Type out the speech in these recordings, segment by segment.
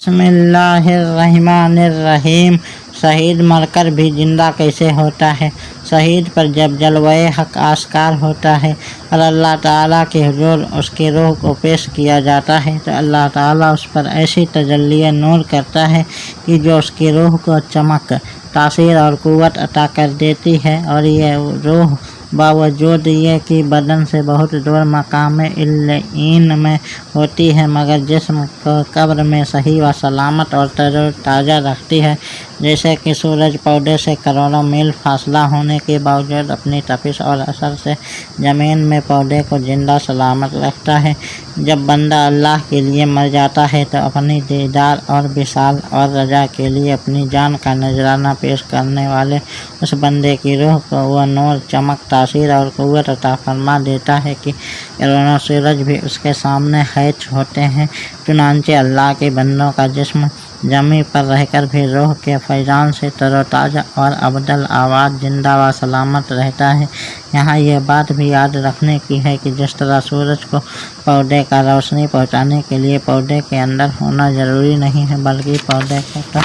بسم اللہ الرحمن الرحیم۔ شہید مر کر بھی زندہ کیسے ہوتا ہے؟ شہید پر جب جلوۂ حق آشکار ہوتا ہے اور اللہ تعالیٰ کے حضور اس کی روح کو پیش کیا جاتا ہے تو اللہ تعالیٰ اس پر ایسی تجلی نور کرتا ہے کہ جو اس کی روح کو چمک، تاثیر اور قوت عطا کر دیتی ہے، اور یہ روح باوجود یہ کہ بدن سے بہت دور مقام علیین میں ہوتی ہے مگر جسم کو قبر میں صحیح و سلامت اور تر و تازہ رکھتی ہے، جیسے کہ سورج پودے سے کروڑوں میل فاصلہ ہونے کے باوجود اپنی تپش اور اثر سے زمین میں پودے کو زندہ سلامت رکھتا ہے۔ جب بندہ اللہ کے لیے مر جاتا ہے تو اپنی دیدار اور وصال اور رضا کے لیے اپنی جان کا نذرانہ پیش کرنے والے اس بندے کی روح کو وہ نور، چمک، تاثیر اور قوت عطا فرما دیتا ہے کہ کروڑوں سورج بھی اس کے سامنے خیش ہوتے ہیں۔ چنانچہ اللہ کے بندوں کا جسم زمین پر رہ کر بھی روح کے فیضان سے تر و تازہ اور ابدالآباد زندہ و سلامت رہتا ہے۔ یہاں یہ بات بھی یاد رکھنے کی ہے کہ جس طرح سورج کو پودے کا روشنی پہنچانے کے لیے پودے کے اندر ہونا ضروری نہیں ہے بلکہ پودے کو تو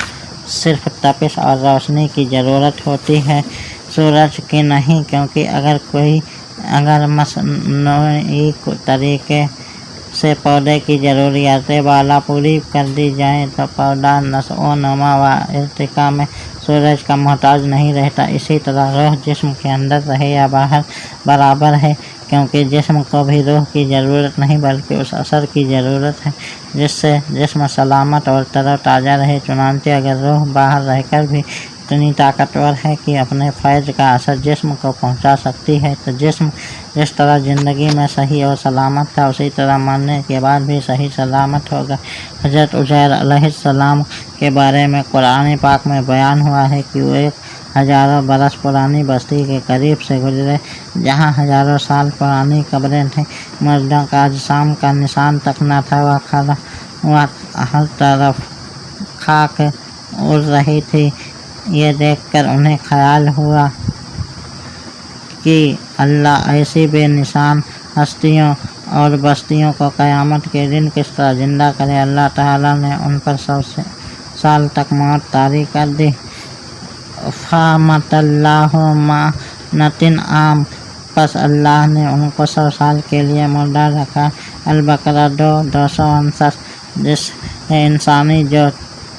صرف تپش اور روشنی کی ضرورت ہوتی ہے، سورج کی نہیں، کیونکہ اگر مصنوعی طریقے سے پودے کی ضروریات بالا پوری کر دی جائیں تو پودا نشو و نما و ارتقاء میں سورج کا محتاج نہیں رہتا۔ اسی طرح روح جسم کے اندر رہے یا باہر برابر ہے، کیونکہ جسم کو بھی روح کی ضرورت نہیں بلکہ اس اثر کی ضرورت ہے جس سے جسم سلامت اور تر و تازہ رہے۔ چنانچہ اگر روح باہر رہ کر بھی اتنی طاقتور ہے کہ اپنے فیض کا اثر جسم کو پہنچا سکتی ہے تو جسم جس طرح زندگی میں صحیح اور سلامت تھا اسی طرح مرنے کے بعد بھی صحیح سلامت ہوگا۔ حضرت عزیر علیہ السلام کے بارے میں قرآن پاک میں بیان ہوا ہے کہ وہ ایک ہزاروں برس پرانی بستی کے قریب سے گزرے جہاں ہزاروں سال پرانی قبریں تھیں، مردوں کا اجسام کا نشان تک نہ تھا، وہ ہر طرف خاک اڑ رہی تھی۔ یہ دیکھ کر انہیں خیال ہوا کہ اللہ ایسی بے نشان ہستیوں اور بستیوں کو قیامت کے دن کس طرح زندہ کرے۔ اللہ تعالیٰ نے ان پر 100 سال تک موت طاری کر دی۔ فَأَمَاتَ اللَّهُ مِئَةَ عَامٍ، پس اللہ نے ان کو 100 سال کے لیے مردہ رکھا۔ البقرہ 259، جس ہے انسانی جو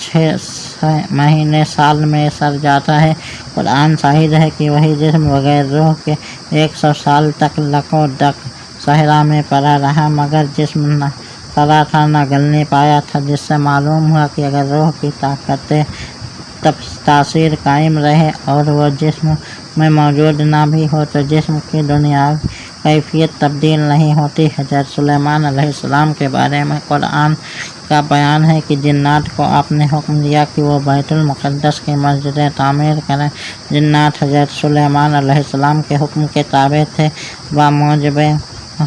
6 مہینے سال میں سر جاتا ہے۔ قرآن شاہد ہے کہ وہی جسم بغیر روح کے 100 سال تک لک و ڈک صحرا میں پڑا رہا مگر جسم نہ سڑا تھا نہ گلنے پایا تھا، جس سے معلوم ہوا کہ اگر روح کی طاقت تاثیر قائم رہے اور وہ جسم میں موجود نہ بھی ہو تو جسم کی دنیاوی کیفیت تبدیل نہیں ہوتی۔ حضرت سلیمان علیہ السلام کے بارے میں قرآن کا بیان ہے کہ جنات کو آپ نے حکم دیا کہ وہ بیت المقدس کی مسجدیں تعمیر کریں۔ جنات حضرت سلیمان علیہ السلام کے حکم کے تابع تھے، بموجب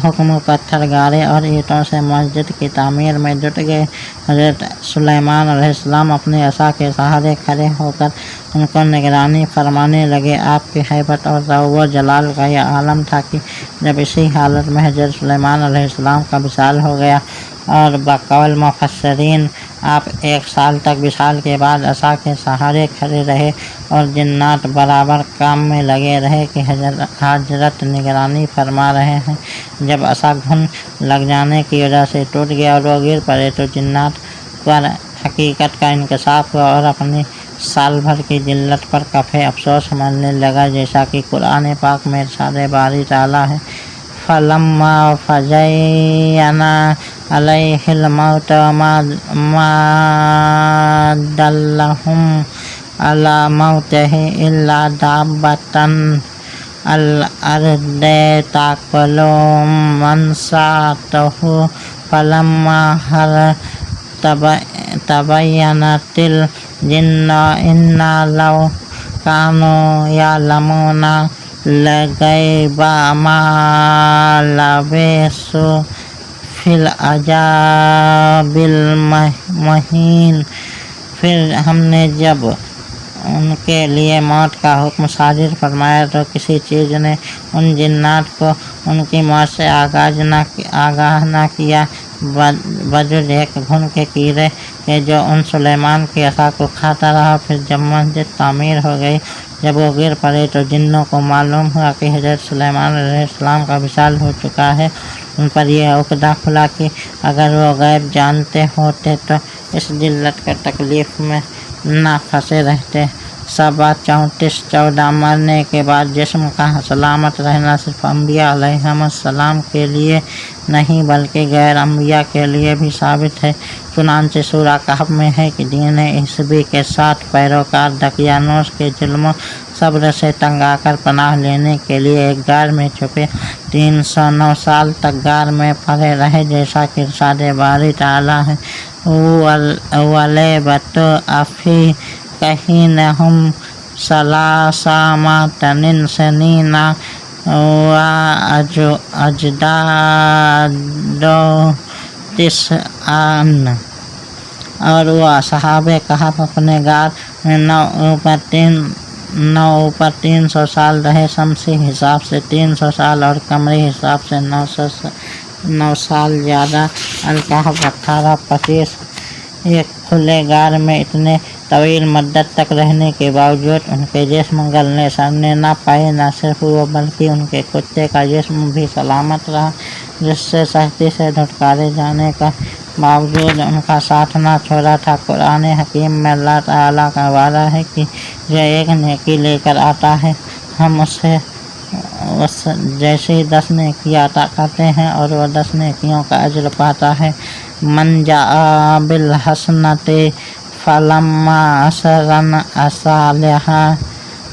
حکم پتھر گارے اور اینٹوں سے مسجد کی تعمیر میں جٹ گئے۔ حضرت سلیمان علیہ السلام اپنے عصا کے سہارے کھڑے ہو کر ان کو نگرانی فرمانے لگے۔ آپ کی ہیبت اور رعب و جلال کا یہ عالم تھا کہ جب اسی حالت میں حضرت سلیمان علیہ السلام کا وصال ہو گیا اور بقول مفسرین آپ 1 سال تک وصال کے بعد عصا کے سہارے کھڑے رہے اور جنات برابر کام میں لگے رہے کہ حضرت نگرانی فرما رہے ہیں۔ جب عصا گھن لگ جانے کی وجہ سے ٹوٹ گیا اور وہ گر پڑے تو جنات پر حقیقت کا انکشاف ہوا اور اپنی سال بھر کی ذلت پر کفِ افسوس مرنے لگا، جیسا کہ قرآن پاک میں ارشاد باری تعالیٰ ہے۔ فَلَمَّا فَزَيَّنَ عَلَيْهِ الْمَوْتُ مَا دَلَّهُمْ عَلَى مَوْتِهِ إِلَّا دَابَّةُ الْأَرْضِ تَأْكُلُ مِنْ سَأَتِهِ فَلَمَّا تَبَيَّنَتِ الْجِنُّ أَنَّ لَوْ كَانُوا يَعْلَمُونَ الْغَيْبَ مَا لَبِثُوا فِي الْعَذَابِ الْمُهِينِ۔ پھر ہم نے جب ان کے لیے موت کا حکم صادر فرمایا تو کسی چیز نے ان جنات کو ان کی موت سے آگاہ نہ کیا بجز ایک گھن کے کیڑے کہ جو ان سلیمان کی عصا کو کھاتا رہا۔ پھر جب مسجد تعمیر ہو گئی، جب وہ گر پڑے تو جنوں کو معلوم ہوا کہ حضرت سلیمان علیہ السلام کا وصال ہو چکا ہے۔ ان پر یہ عقدہ کھلا کہ اگر وہ غیب جانتے ہوتے تو اس ذلت و تکلیف میں نہ پھنسے رہتے۔ سبا 34-14 مرنے کے بعد جسم کا سلامت رہنا صرف انبیاء علیہم السلام کے لیے نہیں بلکہ غیر انبیاء کے لیے بھی ثابت ہے۔ چنانچہ سورہ کہف میں ہے کہ دین عیسوی کے 7 پیروکار دقیانوس کے ظلم و صبر سے تنگ آ کر پناہ لینے کے لیے ایک غار میں چھپے 309 سال تک غار میں پڑے رہے، جیسا کہ ارشاد باری تعالیٰ ہے وَلَبِثُ فِیہِمْ کَأَنَّهُمْ ثَلَاثَمِائَةَ سِنِینَ وَازْدَادُوا تِسْعًا۔ اور وہ اصحابِ کہف اپنے غار میں نو اوپر 300 سال رہے، شمسی حساب سے 300 سال اور قمری حساب سے 9 سال زیادہ۔ الکہف 18-25۔ ایک کھلے غار میں اتنے طویل مدت تک رہنے کے باوجود ان کے جسم گلنے سڑنے نہ پائے۔ نہ صرف وہ بلکہ ان کے کتے کا جسم بھی سلامت رہا، جس سے سختی سے دھتکارے جانے کا باوجود ان کا ساتھ نہ چھوڑا تھا۔ قرآن حکیم میں اللہ تعالیٰ کا وعدہ ہے کہ جو ایک نیکی لے کر آتا ہے ہم اسے جیسی 10 نیکی عطا کرتے ہیں اور وہ 10 نیکیوں کا اجر پاتا ہے۔ من جاء بالحسنۃ فلہ عشر امثالہا۔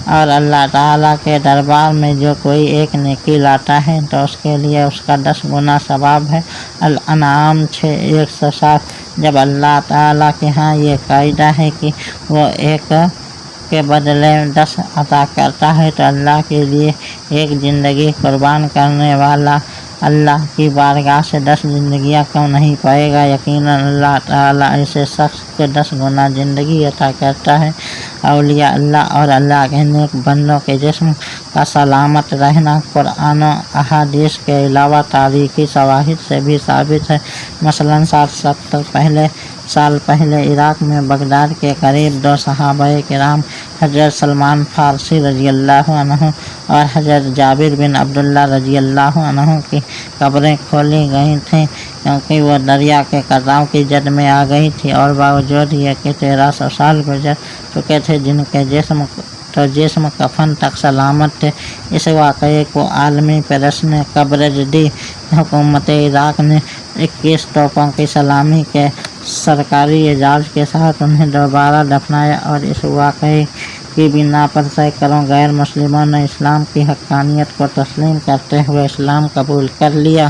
اور اللہ تعالیٰ کے دربار میں جو کوئی ایک نیکی لاتا ہے تو اس کے لیے اس کا 10 گنا ثواب ہے۔ الانعام 6:107۔ جب اللہ تعالیٰ کے ہاں یہ قاعدہ ہے کہ وہ ایک کے بدلے 10 عطا کرتا ہے تو اللہ کے لیے ایک زندگی قربان کرنے والا اللہ کی بارگاہ سے 10 زندگیاں کم نہیں پائے گا۔ یقیناً اللہ تعالیٰ ایسے شخص کو 10 گنا زندگی عطا کرتا ہے۔ اولیاء اللہ اور اللہ کے نیک بندوں کے جسم کا سلامت رہنا قرآن و احادیث کے علاوہ تاریخی شواہد سے بھی ثابت ہے۔ مثلاً 70 سال پہلے عراق میں بغداد کے قریب 2 صحابہ کرام حضرت سلمان فارسی رضی اللہ عنہ اور حضرت جابر بن عبداللہ رضی اللہ عنہ کی قبریں کھولی گئی تھیں، کیونکہ وہ دریا کے کتراؤں کی جد میں آ گئی تھی، اور باوجود یہ کہ 1300 سال گزر چکے تھے جن کے جسم کفن تک سلامت تھے۔ اس واقعے کو عالمی پریس نے کوریج دی۔ حکومت عراق نے 21 توپوں کی سلامی کے سرکاری اعزاز کے ساتھ انہیں دوبارہ دفنایا، اور اس واقعے کی بنا پر سینکڑوں غیر مسلموں نے اسلام کی حقانیت کو تسلیم کرتے ہوئے اسلام قبول کر لیا۔